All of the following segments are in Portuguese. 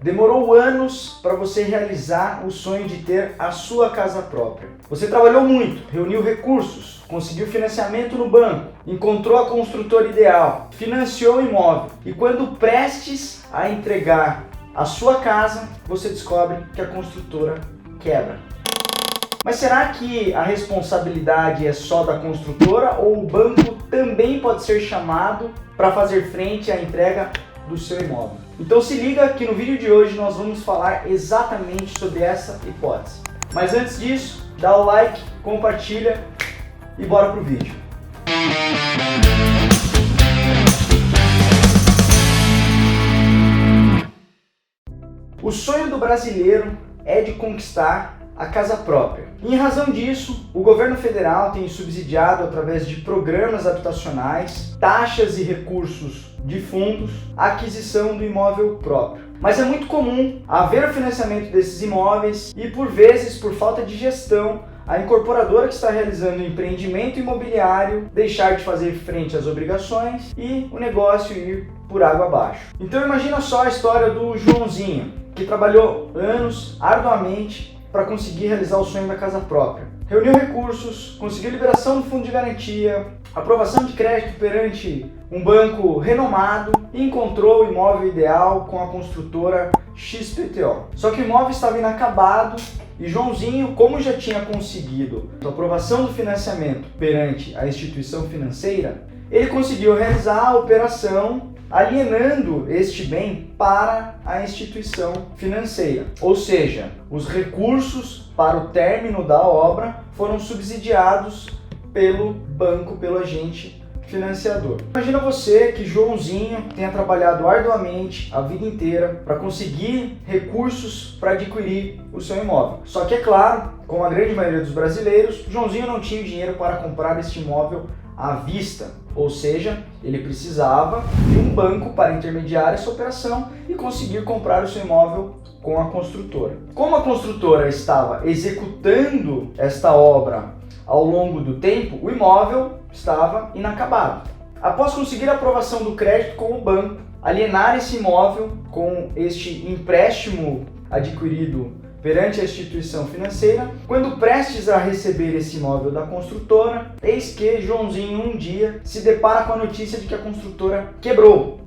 Demorou anos para você realizar o sonho de ter a sua casa própria. Você trabalhou muito, reuniu recursos, conseguiu financiamento no banco, encontrou a construtora ideal, financiou o imóvel e quando prestes a entregar a sua casa, você descobre que a construtora quebra. Mas será que a responsabilidade é só da construtora ou o banco também pode ser chamado para fazer frente à entrega do seu imóvel? Então se liga que no vídeo de hoje nós vamos falar exatamente sobre essa hipótese. Mas antes disso, dá o like, compartilha e bora pro vídeo. O sonho do brasileiro é de conquistar a casa própria. Em razão disso, o governo federal tem subsidiado através de programas habitacionais, taxas e recursos de fundos, a aquisição do imóvel próprio. Mas é muito comum haver o financiamento desses imóveis e, por vezes, por falta de gestão, a incorporadora que está realizando o empreendimento imobiliário deixar de fazer frente às obrigações e o negócio ir por água abaixo. Então imagina só a história do Joãozinho, que trabalhou anos arduamente para conseguir realizar o sonho da casa própria. Reuniu recursos, conseguiu liberação do fundo de garantia, aprovação de crédito perante um banco renomado e encontrou o imóvel ideal com a construtora XPTO. Só que o imóvel estava inacabado e Joãozinho, como já tinha conseguido a aprovação do financiamento perante a instituição financeira, ele conseguiu realizar a operação alienando este bem para a instituição financeira. Ou seja, os recursos para o término da obra foram subsidiados pelo banco, pelo agente financiador. Imagina você que Joãozinho tenha trabalhado arduamente a vida inteira para conseguir recursos para adquirir o seu imóvel. Só que é claro, como a grande maioria dos brasileiros, Joãozinho não tinha dinheiro para comprar este imóvel à vista, ou seja, ele precisava de um banco para intermediar essa operação e conseguir comprar o seu imóvel com a construtora. Como a construtora estava executando esta obra ao longo do tempo, o imóvel estava inacabado. Após conseguir a aprovação do crédito com o banco, alienar esse imóvel com este empréstimo adquirido perante a instituição financeira, quando prestes a receber esse imóvel da construtora, eis que Joãozinho um dia se depara com a notícia de que a construtora quebrou.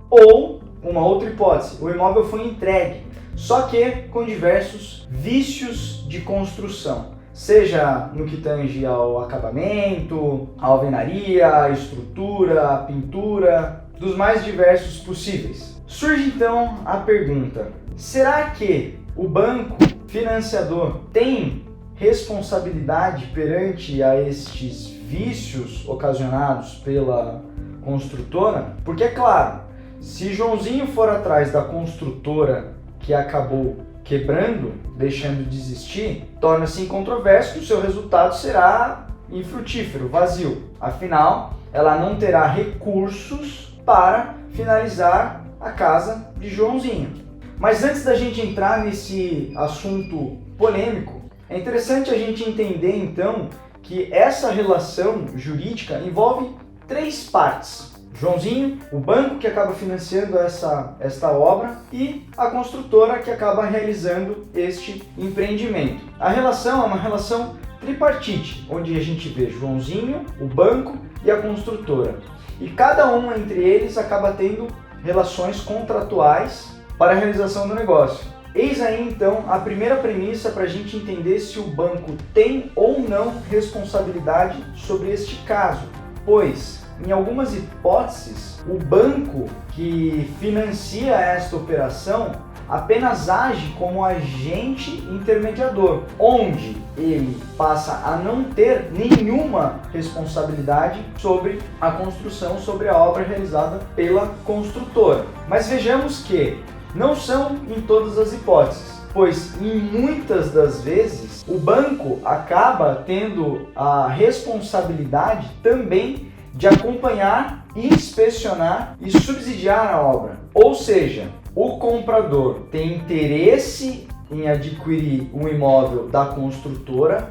Ou, uma outra hipótese, o imóvel foi entregue, só que com diversos vícios de construção. Seja no que tange ao acabamento, à alvenaria, à estrutura, à pintura, dos mais diversos possíveis. Surge então a pergunta: será que o banco financiador tem responsabilidade perante a estes vícios ocasionados pela construtora? Porque é claro, se Joãozinho for atrás da construtora que acabou quebrando, deixando de existir, torna-se incontroverso que o seu resultado será infrutífero, vazio. Afinal, ela não terá recursos para finalizar a casa de Joãozinho. Mas antes da gente entrar nesse assunto polêmico, é interessante a gente entender então que essa relação jurídica envolve três partes: Joãozinho, o banco que acaba financiando esta obra e a construtora que acaba realizando este empreendimento. A relação é uma relação tripartite, onde a gente vê Joãozinho, o banco e a construtora. E cada um entre eles acaba tendo relações contratuais para a realização do negócio. Eis aí então a primeira premissa para a gente entender se o banco tem ou não responsabilidade sobre este caso, pois em algumas hipóteses o banco que financia esta operação apenas age como agente intermediador, onde ele passa a não ter nenhuma responsabilidade sobre a construção, sobre a obra realizada pela construtora. Mas vejamos que não são em todas as hipóteses, pois em muitas das vezes o banco acaba tendo a responsabilidade também de acompanhar, inspecionar e subsidiar a obra. Ou seja, o comprador tem interesse em adquirir um imóvel da construtora,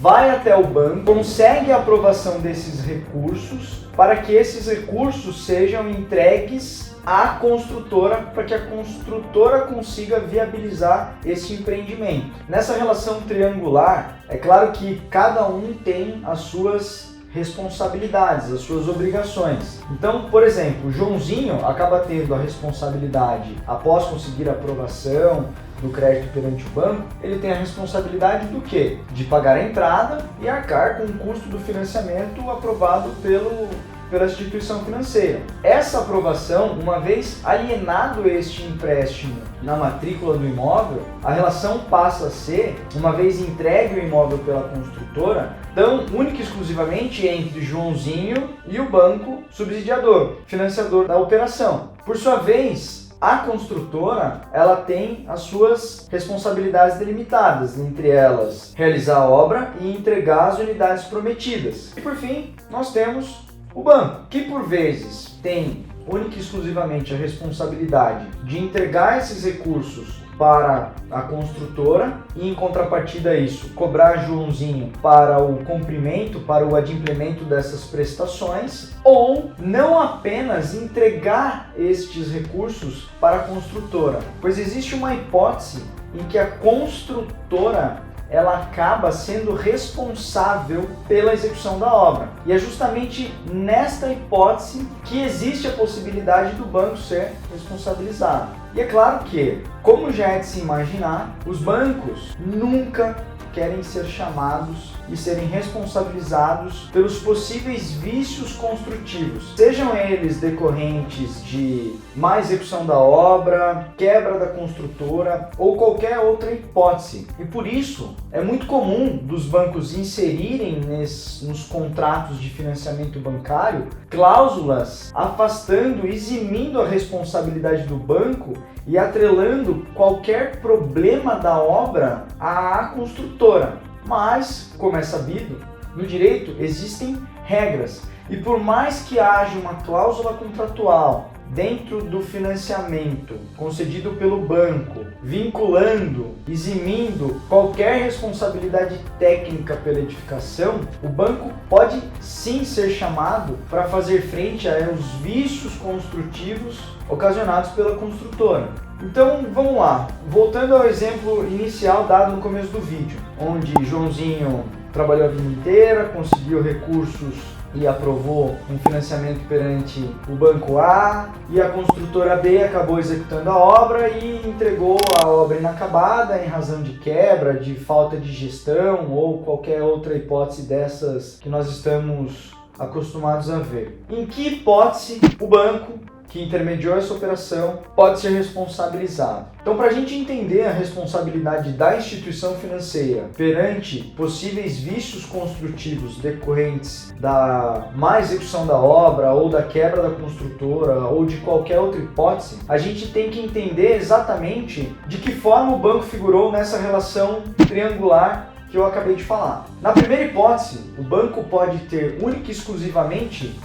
vai até o banco, consegue a aprovação desses recursos para que esses recursos sejam entregues à construtora para que a construtora consiga viabilizar esse empreendimento. Nessa relação triangular, é claro que cada um tem as suas responsabilidades, as suas obrigações. Então, por exemplo, o Joãozinho acaba tendo a responsabilidade, após conseguir a aprovação do crédito perante o banco, ele tem a responsabilidade do quê? De pagar a entrada e arcar com o custo do financiamento aprovado pela instituição financeira. Essa aprovação, uma vez alienado este empréstimo na matrícula do imóvel, a relação passa a ser, uma vez entregue o imóvel pela construtora, tão única e exclusivamente entre Joãozinho e o banco subsidiador, financiador da operação. Por sua vez, a construtora, ela tem as suas responsabilidades delimitadas, entre elas realizar a obra e entregar as unidades prometidas. E por fim, nós temos o banco, que por vezes tem única e exclusivamente a responsabilidade de entregar esses recursos para a construtora e, em contrapartida a isso, cobrar Joãozinho para o cumprimento, para o adimplemento dessas prestações, ou não apenas entregar estes recursos para a construtora, pois existe uma hipótese em que a construtora ela acaba sendo responsável pela execução da obra. E é justamente nesta hipótese que existe a possibilidade do banco ser responsabilizado. E é claro que, como já é de se imaginar, os bancos nunca querem ser chamados e serem responsabilizados pelos possíveis vícios construtivos, sejam eles decorrentes de má execução da obra, quebra da construtora ou qualquer outra hipótese. E por isso é muito comum dos bancos inserirem nos contratos de financiamento bancário cláusulas afastando, eximindo a responsabilidade do banco e atrelando qualquer problema da obra à construtora. Mas, como é sabido, no direito existem regras e por mais que haja uma cláusula contratual dentro do financiamento concedido pelo banco, vinculando, eximindo qualquer responsabilidade técnica pela edificação, o banco pode sim ser chamado para fazer frente aos vícios construtivos ocasionados pela construtora. Então vamos lá, voltando ao exemplo inicial dado no começo do vídeo, onde Joãozinho trabalhou a vida inteira, conseguiu recursos e aprovou um financiamento perante o banco A, e a construtora B acabou executando a obra e entregou a obra inacabada em razão de quebra, de falta de gestão ou qualquer outra hipótese dessas que nós estamos acostumados a ver. Em que hipótese o banco que intermediou essa operação pode ser responsabilizado? Então, para a gente entender a responsabilidade da instituição financeira perante possíveis vícios construtivos decorrentes da má execução da obra ou da quebra da construtora ou de qualquer outra hipótese, a gente tem que entender exatamente de que forma o banco figurou nessa relação triangular que eu acabei de falar. Na primeira hipótese, o banco pode ter única e exclusivamente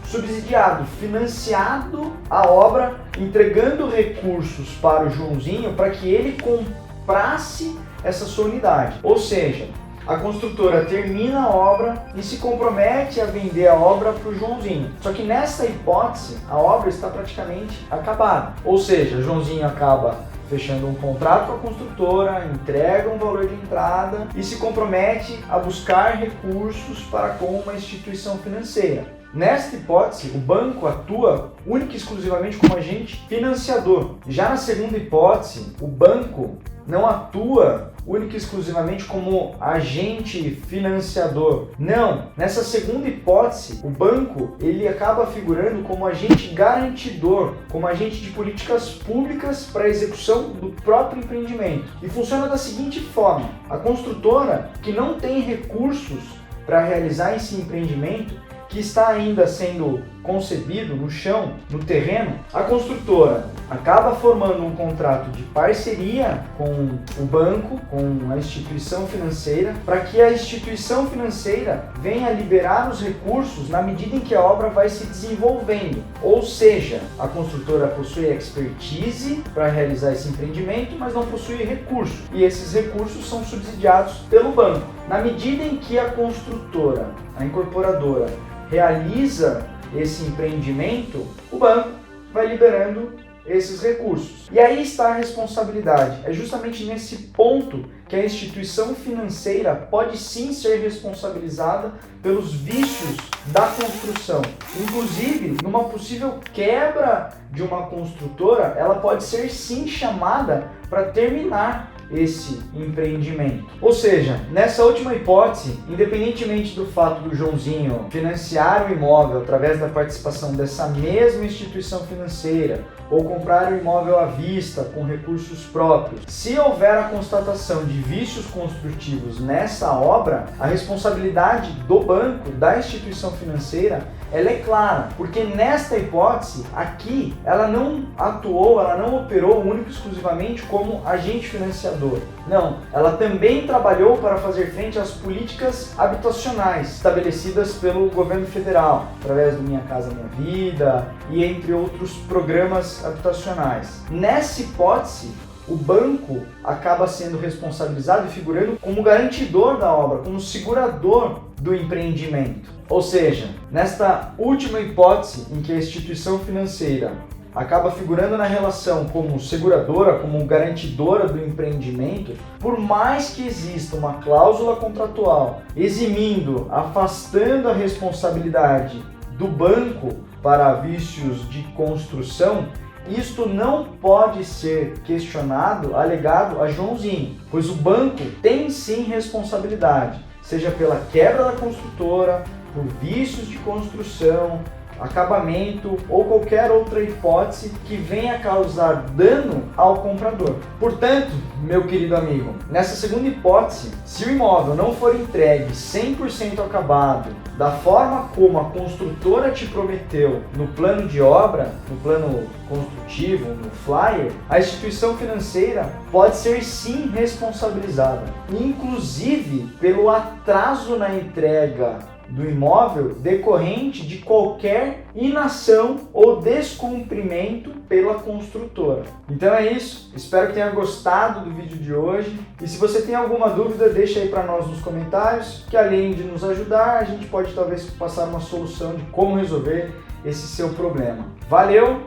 subsidiado, financiado a obra, entregando recursos para o Joãozinho para que ele comprasse essa sua unidade. Ou seja, a construtora termina a obra e se compromete a vender a obra para o Joãozinho. Só que nessa hipótese, a obra está praticamente acabada. Ou seja, o Joãozinho acaba fechando um contrato com a construtora, entrega um valor de entrada e se compromete a buscar recursos para com uma instituição financeira. Nesta hipótese, o banco atua única e exclusivamente como agente financiador. Já na segunda hipótese, o banco não atua única e exclusivamente como agente financiador. Não, nessa segunda hipótese, o banco ele acaba figurando como agente garantidor, como agente de políticas públicas para a execução do próprio empreendimento. E funciona da seguinte forma: a construtora que não tem recursos para realizar esse empreendimento, que está ainda sendo concebido no chão, no terreno, a construtora acaba formando um contrato de parceria com o banco, com a instituição financeira, para que a instituição financeira venha liberar os recursos na medida em que a obra vai se desenvolvendo. Ou seja, a construtora possui expertise para realizar esse empreendimento, mas não possui recurso. E esses recursos são subsidiados pelo banco. Na medida em que a construtora, a incorporadora, realiza esse empreendimento, o banco vai liberando esses recursos. E aí está a responsabilidade. É justamente nesse ponto que a instituição financeira pode sim ser responsabilizada pelos vícios da construção. Inclusive, numa possível quebra de uma construtora, ela pode ser sim chamada para terminar esse empreendimento. Ou seja, nessa última hipótese, independentemente do fato do Joãozinho financiar o imóvel através da participação dessa mesma instituição financeira ou comprar o imóvel à vista com recursos próprios, se houver a constatação de vícios construtivos nessa obra, a responsabilidade do banco, da instituição financeira, ela é clara, porque nesta hipótese, aqui, ela não atuou, ela não operou único e exclusivamente como agente financiador. Não, ela também trabalhou para fazer frente às políticas habitacionais estabelecidas pelo governo federal, através do Minha Casa Minha Vida e entre outros programas habitacionais. Nessa hipótese, o banco acaba sendo responsabilizado e figurando como garantidor da obra, como segurador do empreendimento. Ou seja, nesta última hipótese em que a instituição financeira acaba figurando na relação como seguradora, como garantidora do empreendimento, por mais que exista uma cláusula contratual eximindo, afastando a responsabilidade do banco para vícios de construção, isto não pode ser questionado, alegado a Joãozinho, pois o banco tem sim responsabilidade, seja pela quebra da construtora, por vícios de construção, acabamento ou qualquer outra hipótese que venha causar dano ao comprador. Portanto, meu querido amigo, nessa segunda hipótese, se o imóvel não for entregue 100% acabado, da forma como a construtora te prometeu no plano de obra, no plano construtivo, no flyer, a instituição financeira pode ser sim responsabilizada, inclusive pelo atraso na entrega do imóvel decorrente de qualquer inação ou descumprimento pela construtora. Então é isso, espero que tenha gostado do vídeo de hoje e se você tem alguma dúvida, deixa aí para nós nos comentários, que além de nos ajudar, a gente pode talvez passar uma solução de como resolver esse seu problema. Valeu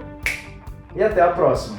e até a próxima!